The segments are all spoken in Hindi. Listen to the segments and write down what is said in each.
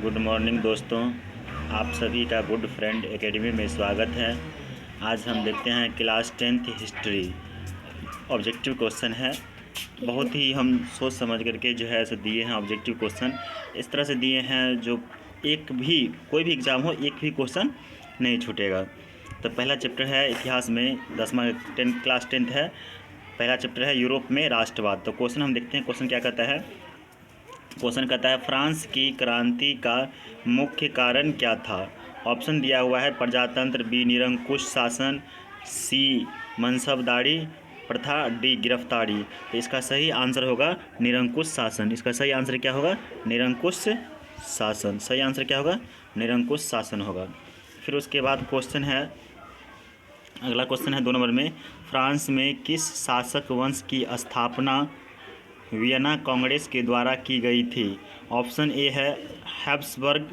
गुड मॉर्निंग दोस्तों, आप सभी का गुड फ्रेंड एकेडमी में स्वागत है। आज हम देखते हैं class 10th history. Objective question है, बहुत ही हम सोच समझ करके जो है ऐसे दिए हैं। ऑब्जेक्टिव क्वेश्चन इस तरह से दिए हैं जो एक भी कोई भी एग्ज़ाम हो एक भी क्वेश्चन नहीं छूटेगा। तो पहला चैप्टर है इतिहास में, 10वां क्लास 10th है। पहला चैप्टर है यूरोप में राष्ट्रवाद। तो क्वेश्चन हम देखते हैं, क्वेश्चन क्या कहता है। क्वेश्चन कहता है फ्रांस की क्रांति का मुख्य कारण क्या था। ऑप्शन दिया हुआ है प्रजातंत्र, बी निरंकुश शासन, सी मनसबदारी प्रथा, डी गिरफ्तारी। तो इसका सही आंसर होगा निरंकुश शासन। इसका सही आंसर क्या होगा? निरंकुश शासन। सही आंसर क्या होगा? निरंकुश शासन होगा। फिर उसके बाद क्वेश्चन है, अगला क्वेश्चन है 2 नंबर में, फ्रांस में किस शासक वंश की स्थापना वियना कांग्रेस के द्वारा की गई थी। ऑप्शन ए है हैब्सबर्ग,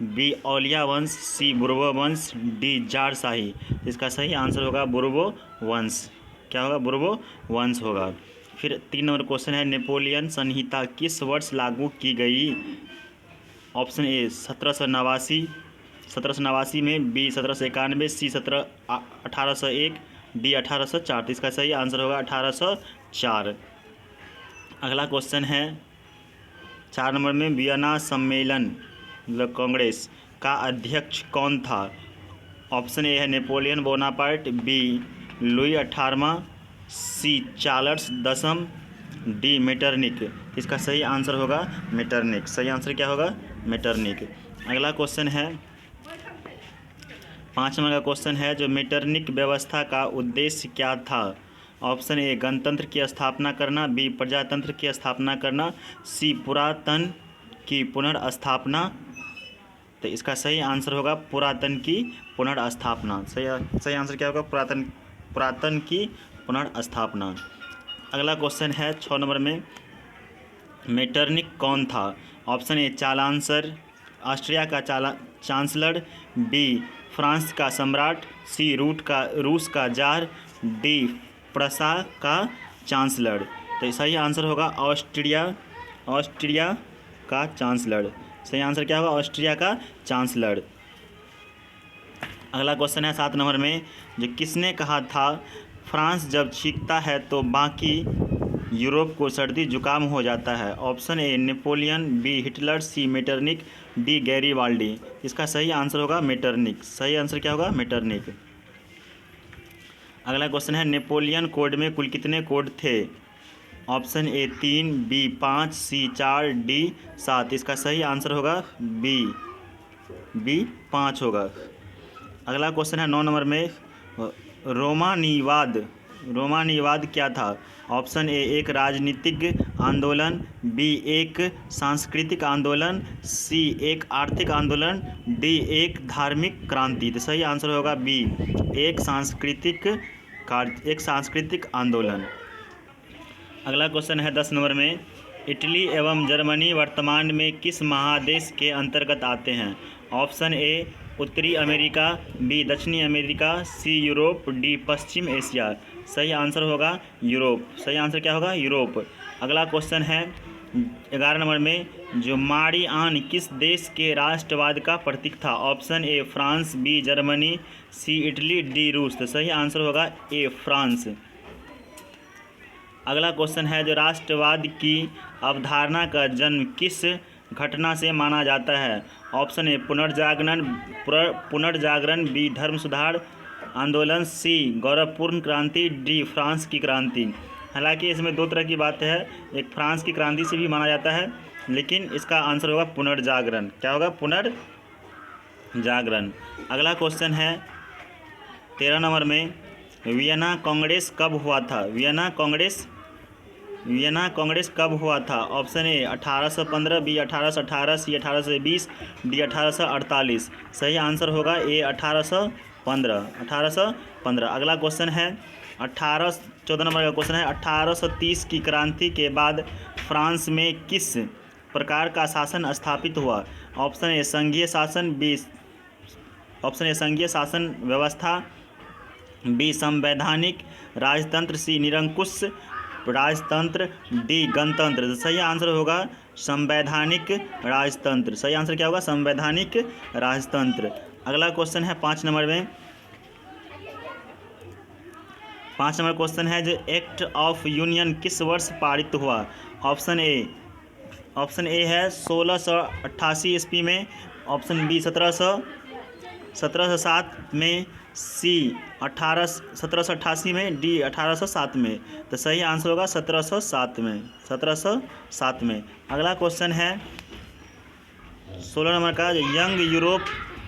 बी औलिया वंश, सी बुर्बो वंश, डी जार शाही। इसका सही आंसर होगा बुर्बो वंश। क्या होगा? बुर्बो वंश होगा। फिर 3 नंबर क्वेश्चन है, नेपोलियन संहिता किस वर्ष लागू की गई। ऑप्शन ए 1789 में, बी 1791, सी 1801, डी 1804। इसका सही आंसर होगा 1804। अगला क्वेश्चन है 4 नंबर में, वियना सम्मेलन कांग्रेस का अध्यक्ष कौन था। ऑप्शन ए है नेपोलियन बोनापार्ट, बी लुई 18वां, सी चार्ल्स 10, डी मेटरनिक। इसका सही आंसर होगा मेटरनिक। सही आंसर क्या होगा? मेटरनिक। अगला क्वेश्चन है 5 नंबर का क्वेश्चन है, जो मेटरनिक व्यवस्था का उद्देश्य क्या था। ऑप्शन ए गणतंत्र की स्थापना करना, बी प्रजातंत्र की स्थापना करना, सी पुरातन की पुनर्स्थापना। तो इसका सही आंसर होगा पुरातन की पुनर्स्थापना। सही आंसर क्या होगा? पुरातन की पुनर्स्थापना। अगला क्वेश्चन है 6 नंबर में, मेटरनिक कौन था। ऑप्शन ए चांसलर, ऑस्ट्रिया का चांसलर, बी फ्रांस का सम्राट, सी रूस का जार, डी प्रसा का चांसलर। तो सही आंसर होगा ऑस्ट्रिया का चांसलर। सही आंसर क्या होगा? ऑस्ट्रिया का चांसलर। अगला क्वेश्चन है 7 नंबर में, जो किसने कहा था फ्रांस जब छींकता है तो बाकी यूरोप को सर्दी जुकाम हो जाता है। Option A Napoleon, B Hitler, C Metternich, D Garibaldi. इसका सही आंसर होगा मेटरनिक। सही आंसर क्या होगा? मेटरनिक। अगला क्वेश्चन है, नेपोलियन कोड में कुल कितने कोड थे। Option A 3, B 5, C 4, D 7। इसका सही आंसर होगा बी 5 होगा। अगला क्वेश्चन है 9 नंबर में, रोमानीवाद क्या था। ऑप्शन ए एक राजनीतिक आंदोलन, बी एक सांस्कृतिक आंदोलन, सी एक आर्थिक आंदोलन, डी एक धार्मिक क्रांति। तो सही आंसर होगा बी एक सांस्कृतिक आंदोलन। अगला क्वेश्चन है 10 नंबर में, इटली एवं जर्मनी वर्तमान में किस महादेश के अंतर्गत आते हैं। ऑप्शन ए उत्तरी अमेरिका, बी दक्षिणी अमेरिका, सी यूरोप, डी पश्चिम एशिया। सही आंसर होगा यूरोप। सही आंसर क्या होगा? यूरोप। अगला क्वेश्चन है 11 नंबर में, जो मारियान किस देश के राष्ट्रवाद का प्रतीक था। Option A France, B Germany, C Italy, D रूस। तो सही आंसर होगा ए फ्रांस। अगला क्वेश्चन है, जो राष्ट्रवाद की अवधारणा का जन्म किस घटना से माना जाता है। ऑप्शन ए पुनर्जागरण, बी धर्म सुधार आंदोलन, सी गौरवपूर्ण क्रांति, डी फ्रांस की क्रांति। हालांकि इसमें 2 तरह की बातें हैं, एक फ्रांस की क्रांति से भी माना जाता है, लेकिन इसका आंसर होगा पुनर्जागरण। क्या होगा? पुनर्जागरण। अगला क्वेश्चन है 13 नंबर में, वियना कांग्रेस कब हुआ था। वियना कांग्रेस कब हुआ था। Option A 1815, B 1818, C 1820, D 1848। सही आंसर होगा ए 1815। अगला क्वेश्चन है 14 नंबर का क्वेश्चन है, 1830 की क्रांति के बाद फ्रांस में किस प्रकार का शासन स्थापित हुआ। ऑप्शन ए संघीय शासन व्यवस्था, बी संवैधानिक राजतंत्र, सी निरंकुश राजतंत्र, डी गणतंत्र। सही आंसर होगा संवैधानिक राजतंत्र। सही आंसर क्या होगा? संवैधानिक राजतंत्र। अगला क्वेश्चन है 5 नंबर में। 5 नंबर क्वेश्चन है जो एक्ट ऑफ यूनियन किस वर्ष पारित हुआ? ऑप्शन ए है 1688 ईस्वी में, ऑप्शन बी 1707 में, सी 1788 में, डी 1807 में। तो सही आंसर होगा 1707 में। 1707 में। अगला क्वेश्चन है 16 नंबर का, यंग यूरोप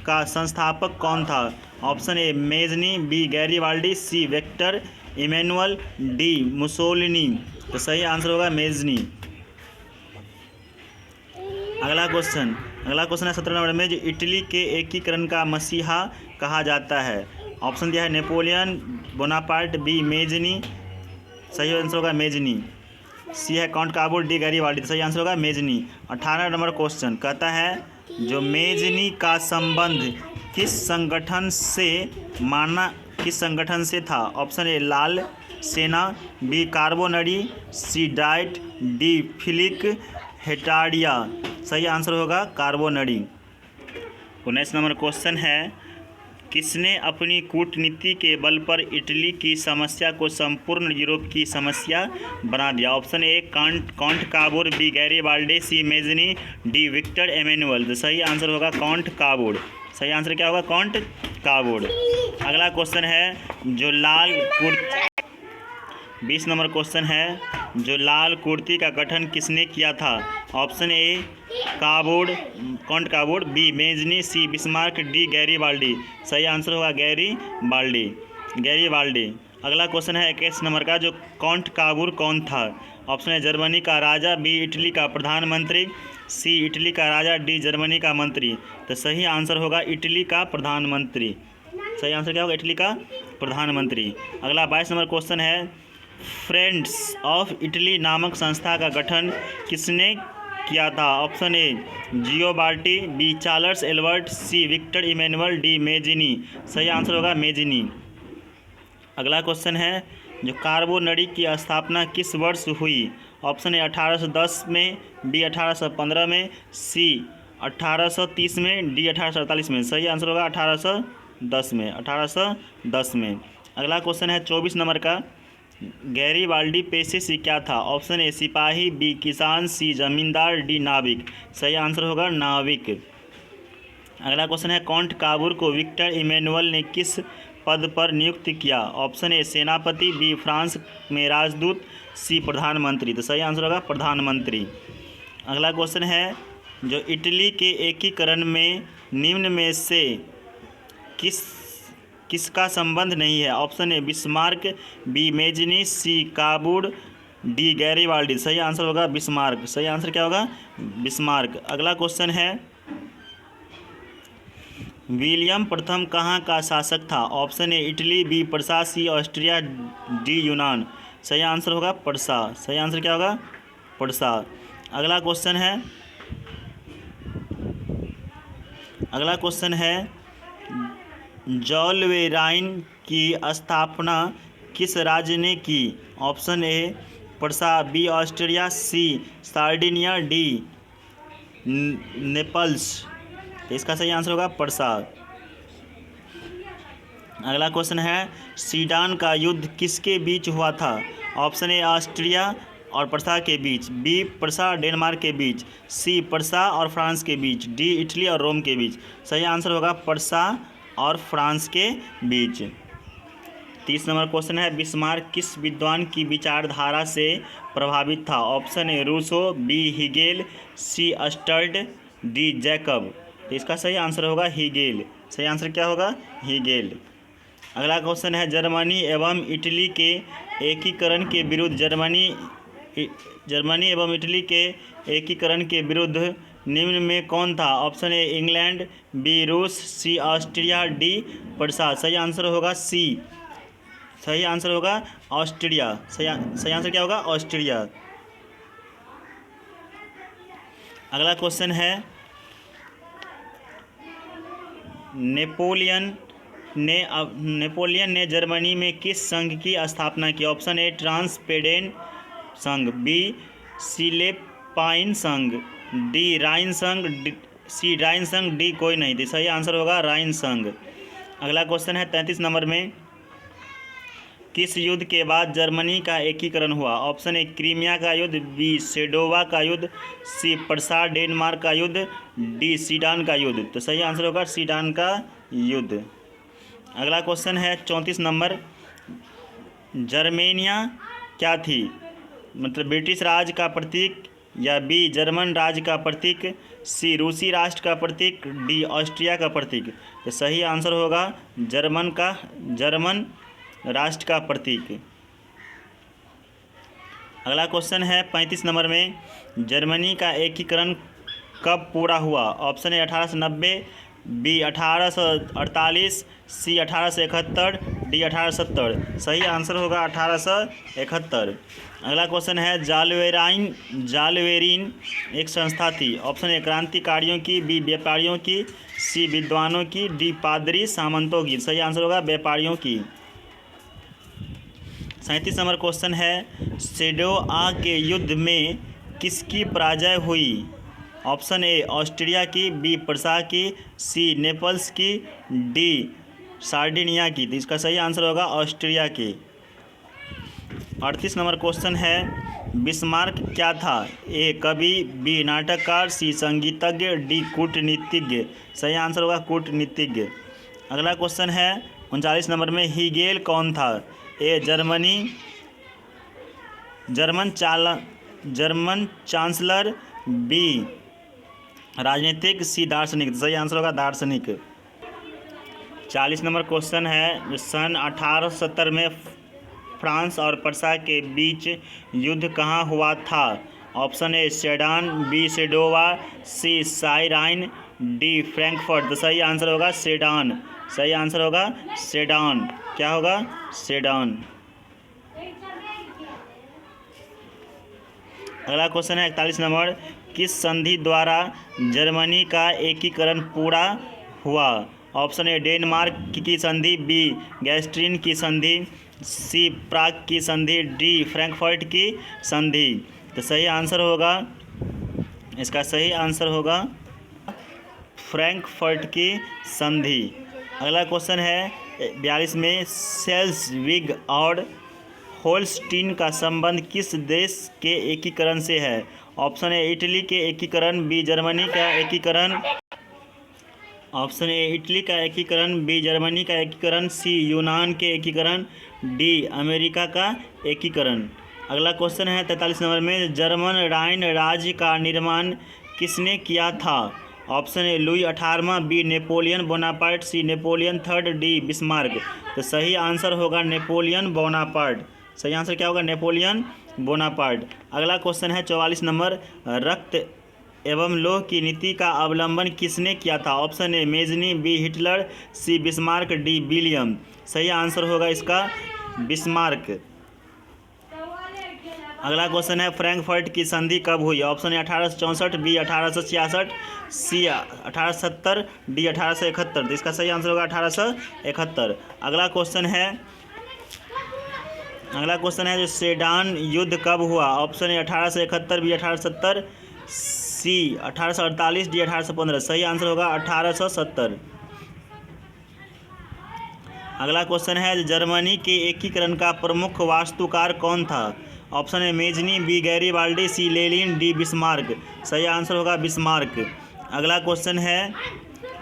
का संस्थापक कौन था? Option A Mazzini, B Garibaldi, C Victor Emmanuel, D Mussolini. तो सही आंसर होगा मेजनी। अगला क्वेश्चन है 17 नंबर में, जो इटली के एकीकरण का मसीहा कहा जाता है। ऑप्शन दिया है नेपोलियन बोनापार्ट, बी मेजनी। सही आंसर होगा मेजनी। सी है काउंट काबूल, डी गैरीबाल्डी। सही आंसर होगा मेजनी। 18 नंबर क्वेश्चन कहता है जो मेजनी का संबंध किस संगठन से था? ऑप्शन ए लाल सेना, बी कार्बोनरी, सी डाइट, डी फिलिक हेटारिया। सही आंसर होगा कार्बोनरी। 19 नंबर क्वेश्चन है, किसने अपनी कूटनीति के बल पर इटली की समस्या को संपूर्ण यूरोप की समस्या बना दिया? Option A Count Cavour, B Garibaldi, C Mazzini, D Victor Emmanuel. तो सही आंसर होगा काउंट काबूल। सही आंसर क्या होगा? काउंट काबूल। अगला क्वेश्चन है जो 20 नंबर क्वेश्चन है, जो लाल कुर्ती का गठन किसने किया था? Option A Count Cavour, B Mazzini, C Bismarck, D Garibaldi. सही आंसर होगा गैरीबाल्डी। अगला क्वेश्चन है 21 नंबर का, जो काउंट काबूल कौन था? ऑप्शन ए जर्मनी का राजा, बी इटली का प्रधानमंत्री, सी इटली का राजा, डी जर्मनी का मंत्री। तो सही आंसर होगा इटली का प्रधानमंत्री। सही आंसर क्या होगा? इटली का प्रधानमंत्री। अगला 22 नंबर क्वेश्चन है, फ्रेंड्स ऑफ इटली नामक संस्था का गठन किसने किया था? Option A Gioberti, B Charles Albert, C Victor Emmanuel, D Mazzini. सही आंसर होगा मेजिनी। अगला क्वेश्चन है जो कार्बोनरी की स्थापना किस वर्ष हुई? ऑप्शन ए 1810 में, बी 1815 में, सी 1830 में, डी 1848 में। सही आंसर होगा 1810 में। 1810 में। अगला क्वेश्चन है 24 नंबर का, गैरीबाल्डी पेशे से क्या था? ऑप्शन ए सिपाही, बी किसान, सी जमींदार, डी नाविक। सही आंसर होगा नाविक। अगला क्वेश्चन है काउंट काबूल को विक्टर इमैनुअल ने किस पद पर नियुक्त किया? ऑप्शन ए सेनापति, बी फ्रांस में राजदूत, सी प्रधानमंत्री। तो सही आंसर होगा प्रधानमंत्री। अगला क्वेश्चन है जो इटली के एकीकरण में निम्न में से किसका संबंध नहीं है? Option A Bismarck, B Mazzini, C Cavour, D Garibaldi. सही आंसर होगा बिस्मार्क। सही आंसर क्या होगा? बिस्मार्क। अगला क्वेश्चन है विलियम प्रथम कहाँ का शासक था? Option A Italy, B Prussia, C Austria, D यूनान। सही आंसर होगा पर्सा। सही आंसर क्या होगा? पर्सा। अगला क्वेश्चन है जॉलवेराइन की स्थापना किस राज्य ने की? Option A Prussia, B Austria, C Sardinia, D Naples. तो इसका सही आंसर होगा पर्सा। अगला क्वेश्चन है सीडान का युद्ध किसके बीच हुआ था? ऑप्शन ए ऑस्ट्रिया और पर्सा के बीच, बी पर्सा डेनमार्क के बीच, सी पर्सा और फ्रांस के बीच, डी इटली और रोम के बीच। सही आंसर होगा पर्सा और फ्रांस के बीच। 30 नंबर क्वेश्चन है बिस्मार्क किस विद्वान की विचारधारा से प्रभावित था? Option A Rousseau, B Hegel, C अस्टर्ड, डी जैकब। तो इसका सही आंसर होगा हिगेल। सही आंसर क्या होगा? हिगेल। अगला क्वेश्चन है जर्मनी एवं इटली के एकीकरण के विरुद्ध जर्मनी एवं इटली के एकीकरण के विरुद्ध निम्न में कौन था? ऑप्शन ए इंग्लैंड, बी रूस, सी ऑस्ट्रिया, डी पर्सा। सही आंसर होगा सी। सही आंसर होगा ऑस्ट्रिया। सही आंसर क्या होगा? ऑस्ट्रिया। अगला क्वेश्चन है नेपोलियन ने जर्मनी में किस संघ की स्थापना की? ऑप्शन ए ट्रांसपेडेंट संघ, बी पाइनसंग, डी राइनसंग, सी राइनसंग, डी कोई नहीं थी। सही आंसर होगा राइनसंग। अगला क्वेश्चन है 33 नंबर में, किस युद्ध के बाद जर्मनी का एकीकरण हुआ? ऑप्शन ए क्रीमिया का युद्ध, बी सेडोवा का युद्ध, सी प्रसार डेनमार्क का युद्ध, डी सीडान का युद्ध। तो सही आंसर होगा सीडान का युद्ध। अगला क्वेश्चन है 34 नंबर, जर्मेनिया क्या थी? मतलब ब्रिटिश राज का प्रतीक, या बी जर्मन राज का प्रतीक, सी रूसी राष्ट्र का प्रतीक, डी ऑस्ट्रिया का प्रतीक। तो सही आंसर होगा जर्मन राष्ट्र का प्रतीक। अगला क्वेश्चन है 35 नंबर में, जर्मनी का एकीकरण कब पूरा हुआ? Option A 1890, B 1848, C 1871, D 1870। सही आंसर होगा 1871। अगला क्वेश्चन है, जालवेरिन एक संस्था थी। ऑप्शन ए क्रांतिकारियों की, बी व्यापारियों की, सी विद्वानों की, डी पादरी सामंतों की। सही आंसर होगा व्यापारियों की। 37 नंबर क्वेश्चन है, सेडोआ के युद्ध में किसकी पराजय हुई? ऑप्शन ए ऑस्ट्रिया की, बी प्रसा की, सी नेपल्स की, डी सार्डिनिया की। तो इसका सही आंसर होगा ऑस्ट्रिया की। 38 नंबर क्वेश्चन है, बिस्मार्क क्या था? ए कवि, बी नाटककार, सी संगीतज्ञ, डी कूटनीतिज्ञ। सही आंसर होगा कूटनीतिज्ञ। अगला क्वेश्चन है 39 नंबर में, हीगेल कौन था? ए जर्मन चांसलर, बी राजनीतिक, सी दार्शनिक। सही आंसर होगा दार्शनिक। 40 नंबर क्वेश्चन है, जो सन 1870 में फ्रांस और प्रसा के बीच युद्ध कहाँ हुआ था? Option A Sedan, B Sadowa, C साइराइन, डी फ्रैंकफर्ट। तो सही आंसर होगा सेडान। सही आंसर होगा सेडान। क्या होगा? सेडान। अगला क्वेश्चन है 41 नंबर, किस संधि द्वारा जर्मनी का एकीकरण पूरा हुआ? ऑप्शन ए डेनमार्क की संधि, बी गैस्ट्रिन की संधि, सी प्राग की संधि, डी फ्रैंकफर्ट की संधि। तो सही आंसर होगा, इसका सही आंसर होगा फ्रैंकफर्ट की संधि। अगला क्वेश्चन है 42 में, सेल्ज़विग और होल्स्टीन का संबंध किस देश के एकीकरण से है? ऑप्शन ए इटली के एकीकरण, बी जर्मनी का एकीकरण, ऑप्शन ए इटली का एकीकरण, बी जर्मनी का एकीकरण, सी यूनान के एकीकरण, डी अमेरिका का एकीकरण। अगला क्वेश्चन है 43 नंबर में, जर्मन राइन राज्य का निर्माण किसने किया था? ऑप्शन ए लुई 18वां, B Napoleon Bonaparte, C Napoleon third, D Bismarck. तो सही आंसर होगा नेपोलियन बोनापार्ट। सही आंसर क्या होगा? Napoleon Bonaparte. अगला क्वेश्चन है 44 नंबर, रक्त एवं लोह की नीति का अवलंबन किसने किया था? Option A Mazzini, B Hitler, C Bismarck, D William. सही आंसर होगा इसका बिस्मार्क। अगला क्वेश्चन है, फ्रैंकफर्ट की संधि कब हुई? Option A 1864, B 1866, C 1870, D 1871। तो इसका सही आंसर होगा 1871। अगला क्वेश्चन है जो सेडान युद्ध कब हुआ? Option A 1871, B 1870, C 1848, D 1815। सही आंसर होगा 1870। अगला क्वेश्चन है, जर्मनी के एकीकरण का प्रमुख वास्तुकार कौन था? Option A Mazzini, B Garibaldi, C Lenin, D Bismarck. सही आंसर होगा बिस्मार्क। अगला क्वेश्चन है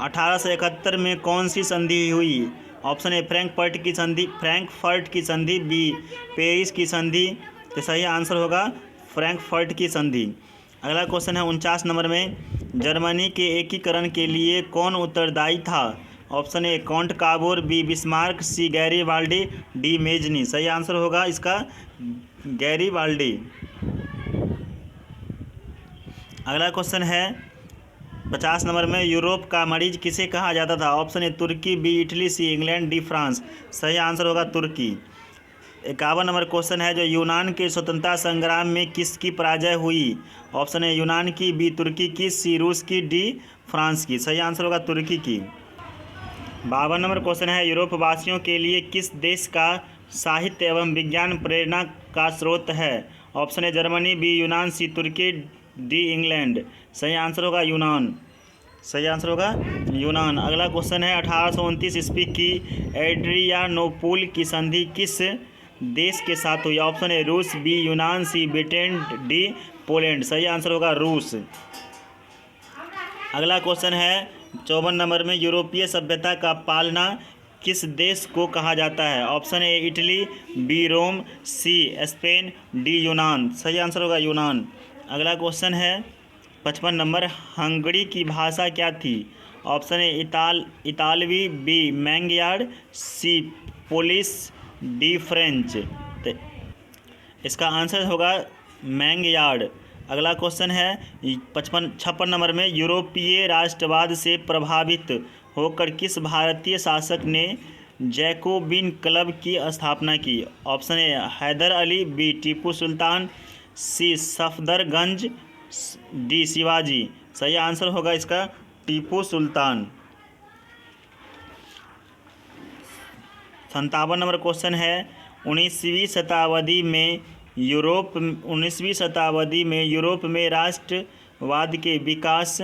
1871 में कौन सी संधि हुई? ऑप्शन ए फ्रैंकफर्ट की संधि, बी पेरिस की संधि। तो सही आंसर होगा फ्रैंकफर्ट की संधि। अगला क्वेश्चन है 49 नंबर में, जर्मनी के एकीकरण के लिए कौन उत्तरदायी था? Option A Count Cavour, B Bismarck, C Garibaldi, D Mazzini. सही आंसर होगा इसका गैरीबाल्डी। अगला क्वेश्चन है 50 नंबर में, यूरोप का मरीज किसे कहा जाता था? Option A Turki, B Italy, C England, D France. सही आंसर होगा तुर्की। 51 नंबर क्वेश्चन है, जो यूनान के स्वतंत्रता संग्राम में किसकी पराजय हुई? ऑप्शन ए यूनान की, बी तुर्की की, सी रूस की, डी फ्रांस की। सही आंसर होगा तुर्की की। 52 नंबर क्वेश्चन है, यूरोप वासियों के लिए किस देश का साहित्य एवं विज्ञान प्रेरणा का स्रोत है? ऑप्शन ए जर्मनी, बी यूनान, सी तुर्की, डी इंग्लैंड। सही आंसर होगा यूनान। सही आंसर होगा यूनान। अगला क्वेश्चन है 1829 ईस्वी की एड्रियानोपुल की संधि किस देश के साथ हुई? ऑप्शन ए रूस, बी यूनान, सी ब्रिटेन, डी पोलैंड। सही आंसर होगा रूस। अगला क्वेश्चन है 54 नंबर में, यूरोपीय सभ्यता का पालना किस देश को कहा जाता है? Option A Italy, B Rome, C Spain, D यूनान। सही आंसर होगा यूनान। अगला क्वेश्चन है 55 नंबर, हंगरी की भाषा क्या थी? ऑप्शन ए इतालवी, बी मैंगयार्ड, सी पोलिश, डी फ्रेंच। तो इसका आंसर होगा मैंगयार्ड। अगला क्वेश्चन है 56 नंबर में, यूरोपीय राष्ट्रवाद से प्रभावित होकर किस भारतीय शासक ने जैकोबिन क्लब की स्थापना की? Option A Haider Ali, B Tipu Sultan, C Safdarjung, D Shivaji. सही आंसर होगा इसका टीपू सुल्तान। 57 नंबर क्वेश्चन है 19वीं शताब्दी में यूरोप में राष्ट्रवाद के विकास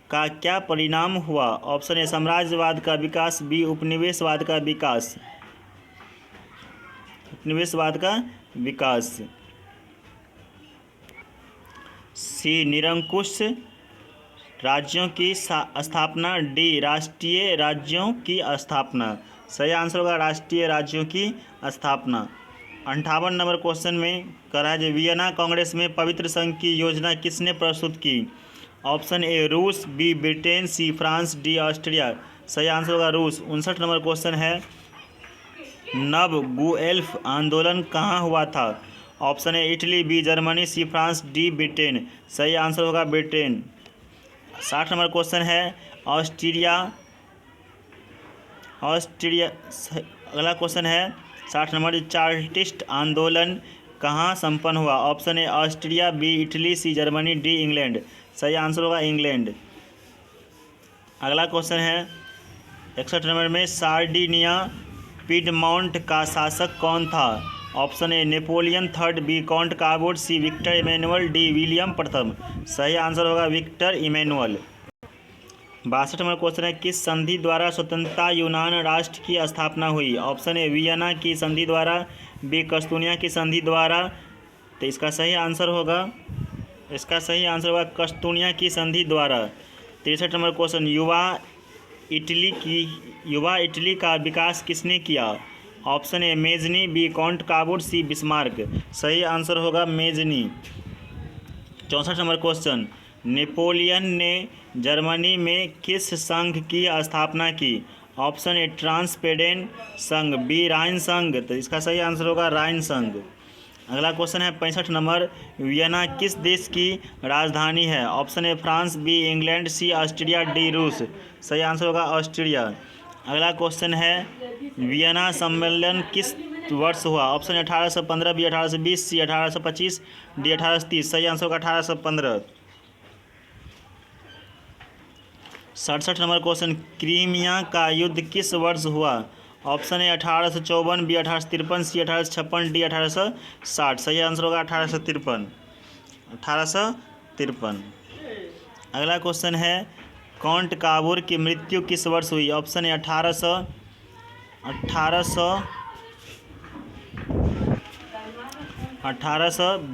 का क्या परिणाम हुआ? ऑप्शन ए साम्राज्यवाद का विकास, बी उपनिवेशवाद का विकास, सी निरंकुश राज्यों की स्थापना, डी राष्ट्रीय राज्यों की स्थापना। सही आंसर होगा राष्ट्रीय राज्यों की स्थापना। 58 नंबर क्वेश्चन में कह रहा है जो वियना कांग्रेस में पवित्र संघ की योजना किसने प्रस्तुत की? ऑप्शन ए रूस, B Britain, C France, D Austria. सही आंसर होगा रूस। 59 नंबर क्वेश्चन है नव गुएल्फ आंदोलन कहाँ हुआ था? Option A Italy, B Germany, C France, D Britain. सही आंसर होगा ब्रिटेन। 60 नंबर क्वेश्चन है अगला क्वेश्चन है 60 नंबर, चार्टिस्ट आंदोलन कहाँ संपन्न हुआ? Option A Austria, B Italy, C Germany, D England. सही आंसर होगा इंग्लैंड। अगला क्वेश्चन है 61 नंबर में, सार्डिनिया पिडमॉन्ट का शासक कौन था? Option A Napoleon third, B Count काबूट, C Victor Emmanuel, D William प्रथम। सही आंसर होगा विक्टर इमैनुअल। 62 नंबर क्वेश्चन है किस संधि द्वारा स्वतंत्रता यूनान राष्ट्र की स्थापना हुई? ऑप्शन ए वियना की संधि द्वारा, बी कस्तूनिया की संधि द्वारा। तो इसका सही आंसर होगा कस्तूनिया की संधि द्वारा। 63 नंबर क्वेश्चन, युवा इटली का विकास किसने किया? Option A Mazzini, B Count काबूट, सी बिस्मार्क। सही आंसर होगा मेजनी। 64 नंबर क्वेश्चन, नेपोलियन ने जर्मनी में किस संघ की स्थापना की? ऑप्शन ए ट्रांसपेडेन संघ, बी राइन संघ। तो इसका सही आंसर होगा राइन संघ। अगला क्वेश्चन है 65 नंबर, वियना किस देश की राजधानी है? Option A France, B England, C Austria, D रूस। सही आंसर होगा ऑस्ट्रिया। अगला क्वेश्चन है वियना सम्मेलन किस वर्ष हुआ? Option A 1815, B 1820, C 1825, D 1830। सही आंसर होगा 1815। 67 नंबर क्वेश्चन, क्रीमिया का युद्ध किस वर्ष हुआ? Option A 1854, B 1853, C 1856, D 1860। सही आंसर होगा 1853। अगला क्वेश्चन है काउंट काबूर की मृत्यु किस वर्ष हुई? Option A 1800,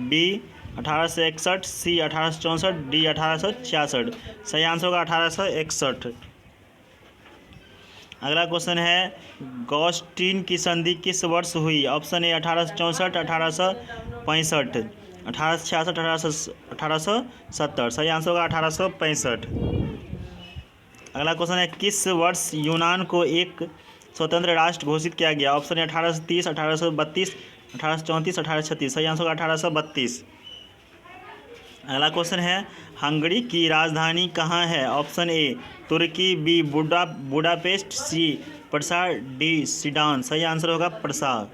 B 1861, C 1864, D 1866। सही आंसर होगा 1861। अगला क्वेश्चन है गॉस्टिन की संधि किस वर्ष हुई? Option A 1864, 1865, 1866, 1870। सही आंसर होगा 1865। अगला क्वेश्चन है किस वर्ष यूनान को एक स्वतंत्र राष्ट्र घोषित किया गया? Option A 1830, 1832, 1834, 1836। सही आंसर होगा 1832। अगला क्वेश्चन है हंगरी की राजधानी कहाँ है? Option A Turki, B Budapest, C Prussia, D Sedan. सही आंसर होगा प्रसा,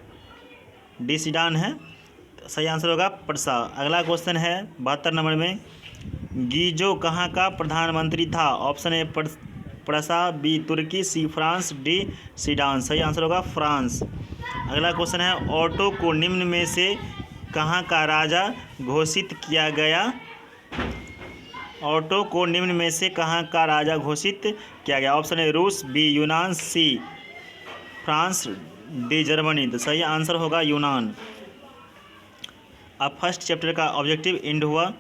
डी सिडान है। सही आंसर होगा प्रसा। अगला क्वेश्चन है 72 नंबर में, गीजो कहाँ का प्रधानमंत्री था? Option A Prussia, B Turkey, C France, D Sedan. सही आंसर होगा फ्रांस। अगला क्वेश्चन है ऑटो को निम्न में से कहाँ का राजा घोषित किया गया ऑटो को निम्न में से कहाँ का राजा घोषित किया गया? ऑप्शन है रूस, बी यूनान, सी फ्रांस, डी जर्मनी। तो सही आंसर होगा यूनान। अब फर्स्ट चैप्टर का ऑब्जेक्टिव एंड हुआ।